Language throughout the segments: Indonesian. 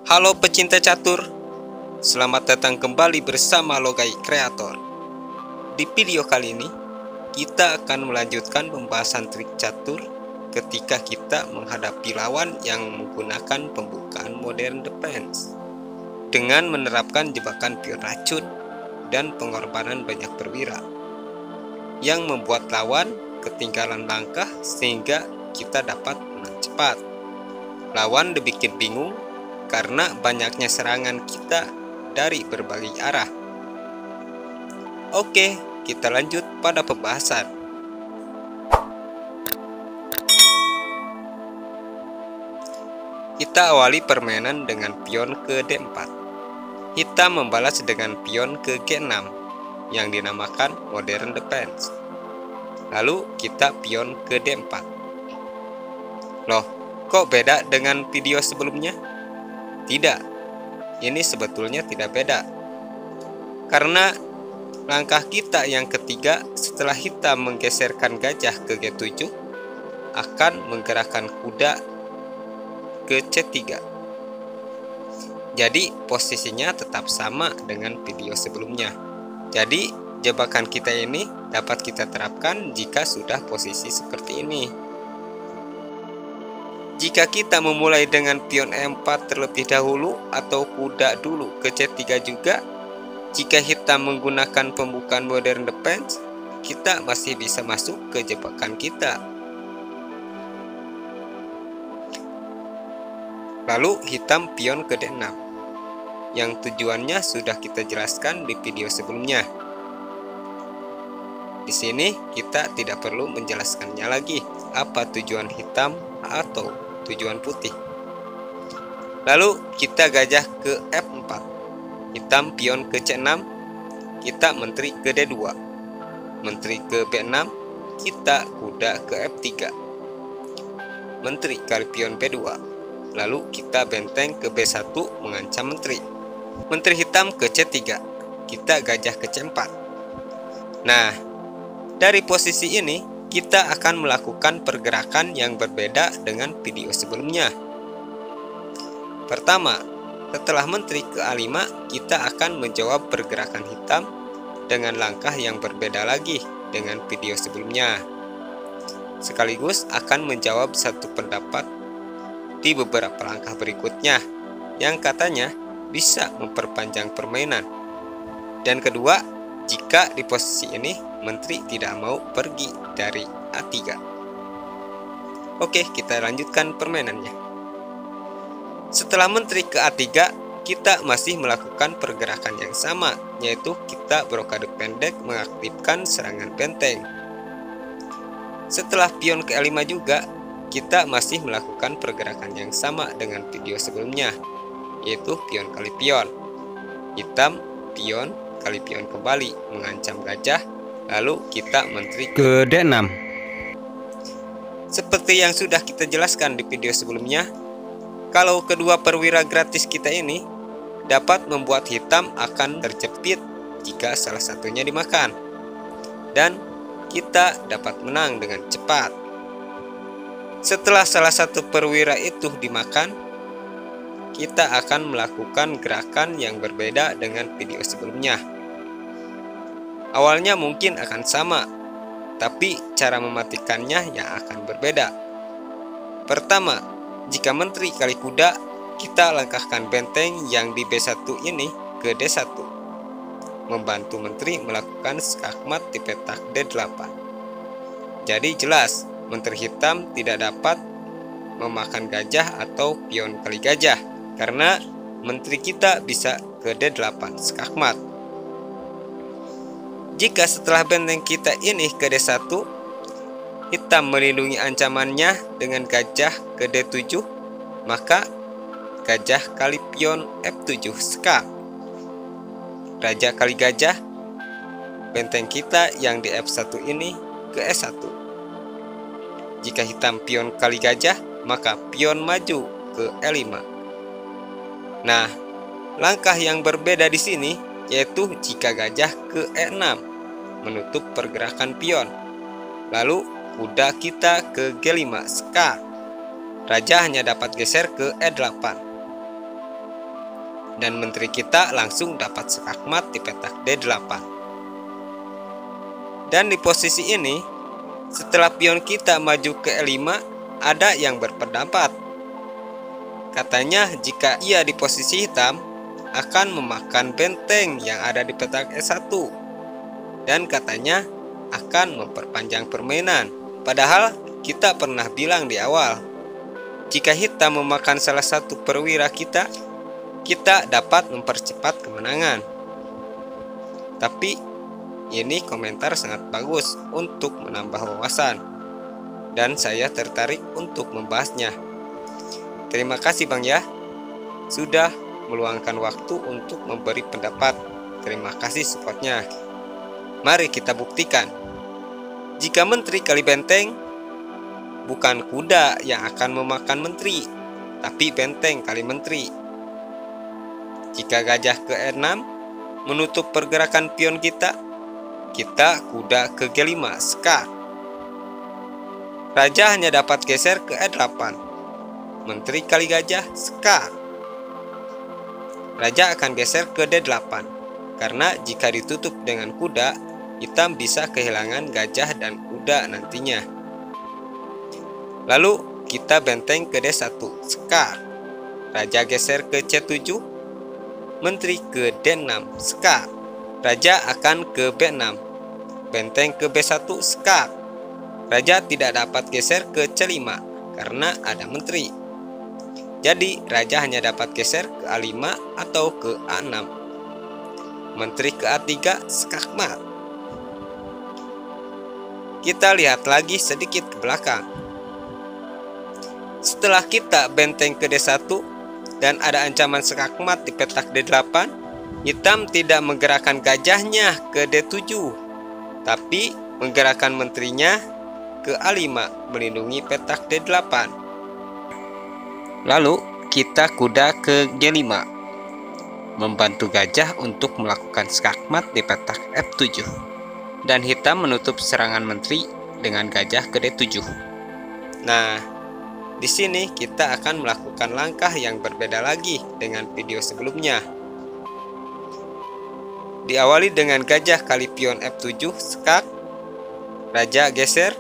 Halo pecinta catur, selamat datang kembali bersama Logai Kreator. Di video kali ini, kita akan melanjutkan pembahasan trik catur ketika kita menghadapi lawan yang menggunakan pembukaan modern defense dengan menerapkan jebakan pion racun dan pengorbanan banyak perwira yang membuat lawan ketinggalan langkah sehingga kita dapat menang cepat. Lawan dibikin bingung karena banyaknya serangan kita dari berbagai arah. Oke, kita lanjut pada pembahasan. Kita awali permainan dengan pion ke D4. Hitam membalas dengan pion ke G6 yang dinamakan modern defense. Lalu kita pion ke D4. Loh, kok beda dengan video sebelumnya? Tidak, ini sebetulnya tidak beda. Karena langkah kita yang ketiga setelah hitam menggeserkan gajah ke G7 akan menggerakkan kuda ke C3. Jadi posisinya tetap sama dengan video sebelumnya. Jadi jebakan kita ini dapat kita terapkan jika sudah posisi seperti ini. Jika kita memulai dengan pion E4 terlebih dahulu atau kuda dulu ke C3 juga, jika hitam menggunakan pembukaan modern defense, kita masih bisa masuk ke jebakan kita. Lalu hitam pion ke D6, yang tujuannya sudah kita jelaskan di video sebelumnya. Di sini kita tidak perlu menjelaskannya lagi apa tujuan hitam atau tujuan putih. Lalu kita gajah ke F4, hitam pion ke C6, kita menteri ke D2, menteri ke B6, kita kuda ke F3, menteri kali pion B2, lalu kita benteng ke B1 mengancam menteri. Menteri hitam ke C3, kita gajah ke C4. Nah, dari posisi ini kita akan melakukan pergerakan yang berbeda dengan video sebelumnya. Pertama, setelah menteri ke A5, kita akan menjawab pergerakan hitam dengan langkah yang berbeda lagi dengan video sebelumnya. Sekaligus akan menjawab satu pendapat di beberapa langkah berikutnya yang katanya bisa memperpanjang permainan. Dan kedua, jika di posisi ini menteri tidak mau pergi dari A3. Oke, kita lanjutkan permainannya. Setelah menteri ke A3, kita masih melakukan pergerakan yang sama, yaitu kita brokade pendek mengaktifkan serangan benteng. Setelah pion ke A5 juga, kita masih melakukan pergerakan yang sama dengan video sebelumnya, yaitu pion kali pion. Hitam pion kali pion kembali mengancam gajah, lalu kita menteri ke D6. Seperti yang sudah kita jelaskan di video sebelumnya, kalau kedua perwira gratis kita ini dapat membuat hitam akan terjepit jika salah satunya dimakan, dan kita dapat menang dengan cepat. Setelah salah satu perwira itu dimakan, kita akan melakukan gerakan yang berbeda dengan video sebelumnya. Awalnya mungkin akan sama, tapi cara mematikannya yang akan berbeda. Pertama, jika menteri kali kuda, kita langkahkan benteng yang di B1 ini ke D1, membantu menteri melakukan skakmat di petak D8. Jadi jelas, menteri hitam tidak dapat memakan gajah atau pion kali gajah, karena menteri kita bisa ke D8 skakmat. Jika setelah benteng kita ini ke D1, hitam melindungi ancamannya dengan gajah ke D7, maka gajah kali pion F7 skak. Raja kali gajah, benteng kita yang di F1 ini ke E1. Jika hitam pion kali gajah, maka pion maju ke E5. Nah, langkah yang berbeda di sini yaitu jika gajah ke E6 menutup pergerakan pion. Lalu kuda kita ke G5 skak. Raja hanya dapat geser ke E8. dan menteri kita langsung dapat skakmat di petak D8. Dan di posisi ini, setelah pion kita maju ke E5, ada yang berpendapat. Katanya jika ia di posisi hitam, akan memakan benteng yang ada di petak E1. Dan katanya akan memperpanjang permainan. Padahal kita pernah bilang di awal, jika hitam memakan salah satu perwira kita dapat mempercepat kemenangan. Tapi ini komentar sangat bagus untuk menambah wawasan, dan saya tertarik untuk membahasnya. Terima kasih Bang ya, sudah meluangkan waktu untuk memberi pendapat. Terima kasih supportnya. Mari kita buktikan. Jika menteri kali benteng, bukan kuda yang akan memakan menteri, tapi benteng kali menteri. Jika gajah ke E6 menutup pergerakan pion kita kuda ke G5 skak. Raja hanya dapat geser ke E8. Menteri kali gajah skak. Raja akan geser ke D8. Karena jika ditutup dengan kuda, hitam bisa kehilangan gajah dan kuda nantinya. Lalu kita benteng ke D1 skak. Raja geser ke C7. Menteri ke D6 skak. Raja akan ke B6. Benteng ke B1 skak. Raja tidak dapat geser ke C5 karena ada menteri. Jadi raja hanya dapat geser ke A5 atau ke A6. Menteri ke A3 skakmat. Kita lihat lagi sedikit ke belakang. Setelah kita benteng ke D1 dan ada ancaman skakmat di petak D8, hitam tidak menggerakkan gajahnya ke D7, tapi menggerakkan menterinya ke A5 melindungi petak D8. Lalu kita kuda ke G5, membantu gajah untuk melakukan skakmat di petak F7, dan hitam menutup serangan menteri dengan gajah ke D7. Nah, di sini kita akan melakukan langkah yang berbeda lagi dengan video sebelumnya. Diawali dengan gajah kali pion F7 skak, raja geser,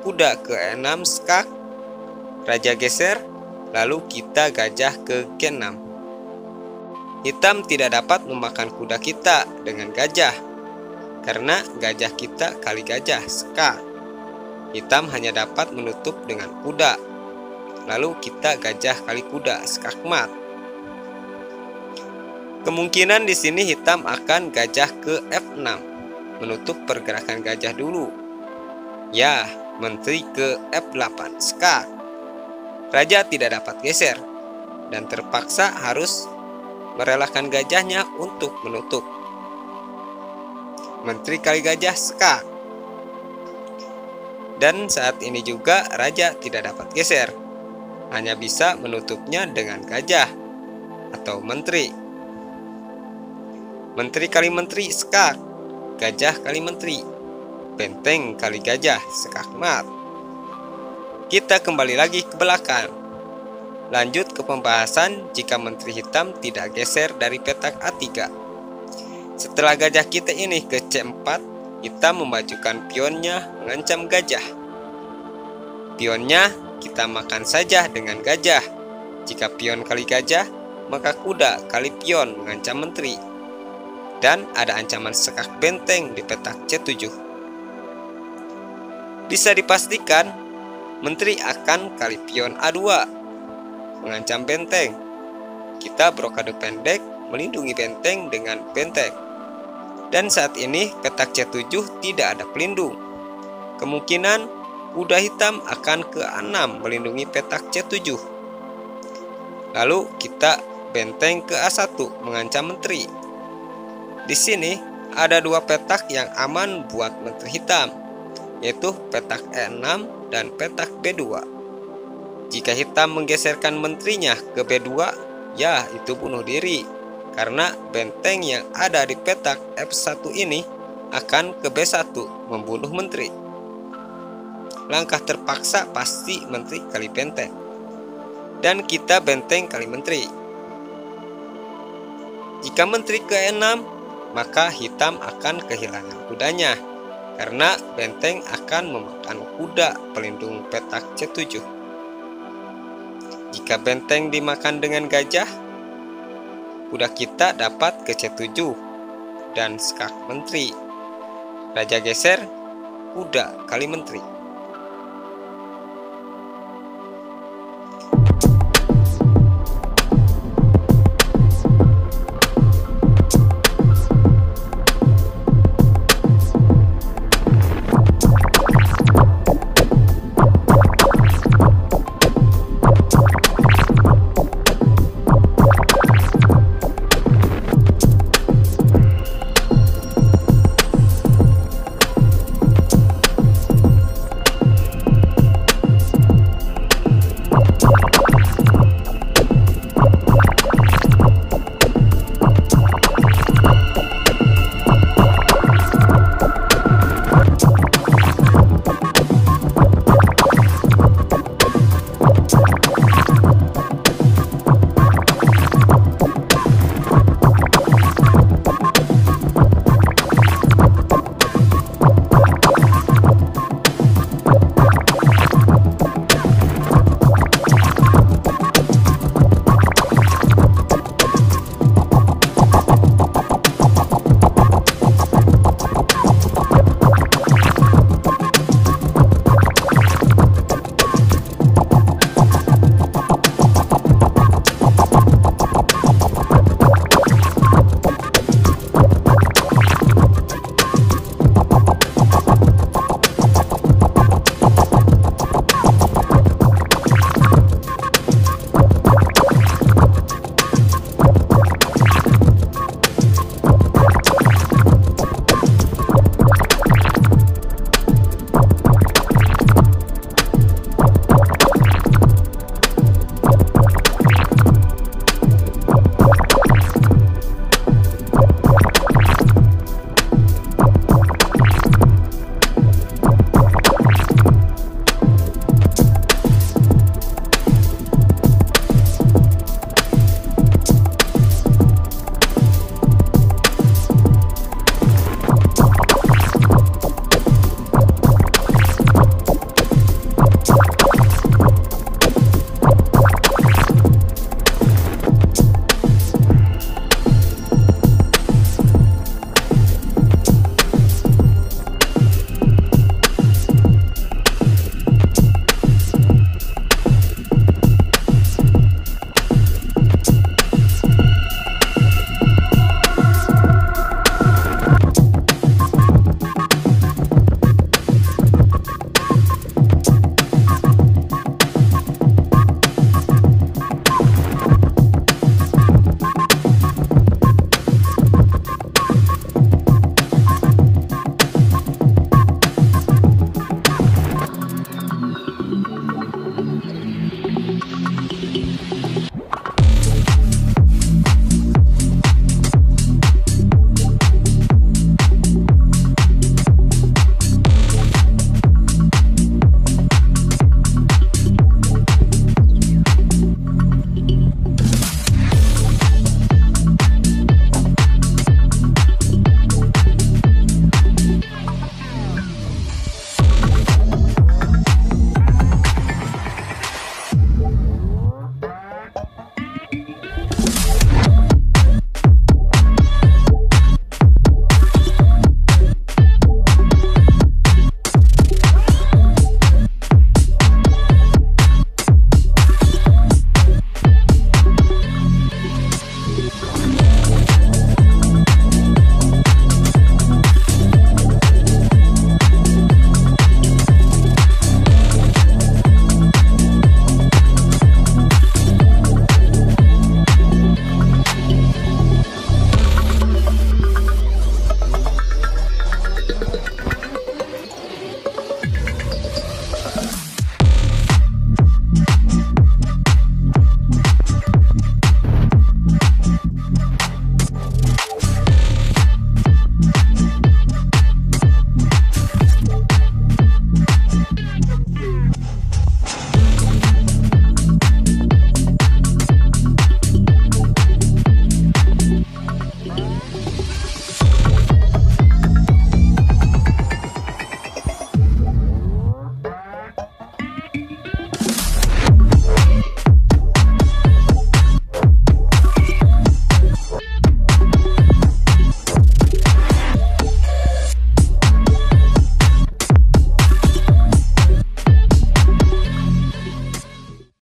kuda ke E6 skak, raja geser, lalu kita gajah ke G6. Hitam tidak dapat memakan kuda kita dengan gajah, karena gajah kita kali gajah skak. Hitam hanya dapat menutup dengan kuda, lalu kita gajah kali kuda skakmat. Kemungkinan di sini hitam akan gajah ke F6, menutup pergerakan gajah dulu. Ya, menteri ke F8 skak. Raja tidak dapat geser dan terpaksa harus merelakan gajahnya untuk menutup. Menteri kali gajah skak. Dan saat ini juga raja tidak dapat geser, hanya bisa menutupnya dengan gajah atau menteri. Menteri kali menteri skak, gajah kali menteri, benteng kali gajah skakmat. Kita kembali lagi ke belakang. Lanjut ke pembahasan jika menteri hitam tidak geser dari petak A3. Setelah gajah kita ini ke C4, hitam memajukan pionnya mengancam gajah. Pionnya kita makan saja dengan gajah. Jika pion kali gajah, maka kuda kali pion mengancam menteri. Dan ada ancaman skak benteng di petak C7. Bisa dipastikan menteri akan kali pion A2 mengancam benteng. Kita brokade pendek melindungi benteng dengan benteng. Dan saat ini petak C7 tidak ada pelindung. Kemungkinan kuda hitam akan ke A6 melindungi petak C7. Lalu kita benteng ke A1 mengancam menteri. Di sini ada dua petak yang aman buat menteri hitam, yaitu petak E6 dan petak B2. Jika hitam menggeserkan menterinya ke B2, ya itu bunuh diri, karena benteng yang ada di petak F1 ini akan ke B1 membunuh menteri. Langkah terpaksa pasti menteri kali benteng, dan kita benteng kali menteri. Jika menteri ke-6, maka hitam akan kehilangan kudanya, karena benteng akan memakan kuda pelindung petak C7. Jika benteng dimakan dengan gajah, kuda kita dapat ke C7 dan skak menteri. Raja geser, kuda kali menteri.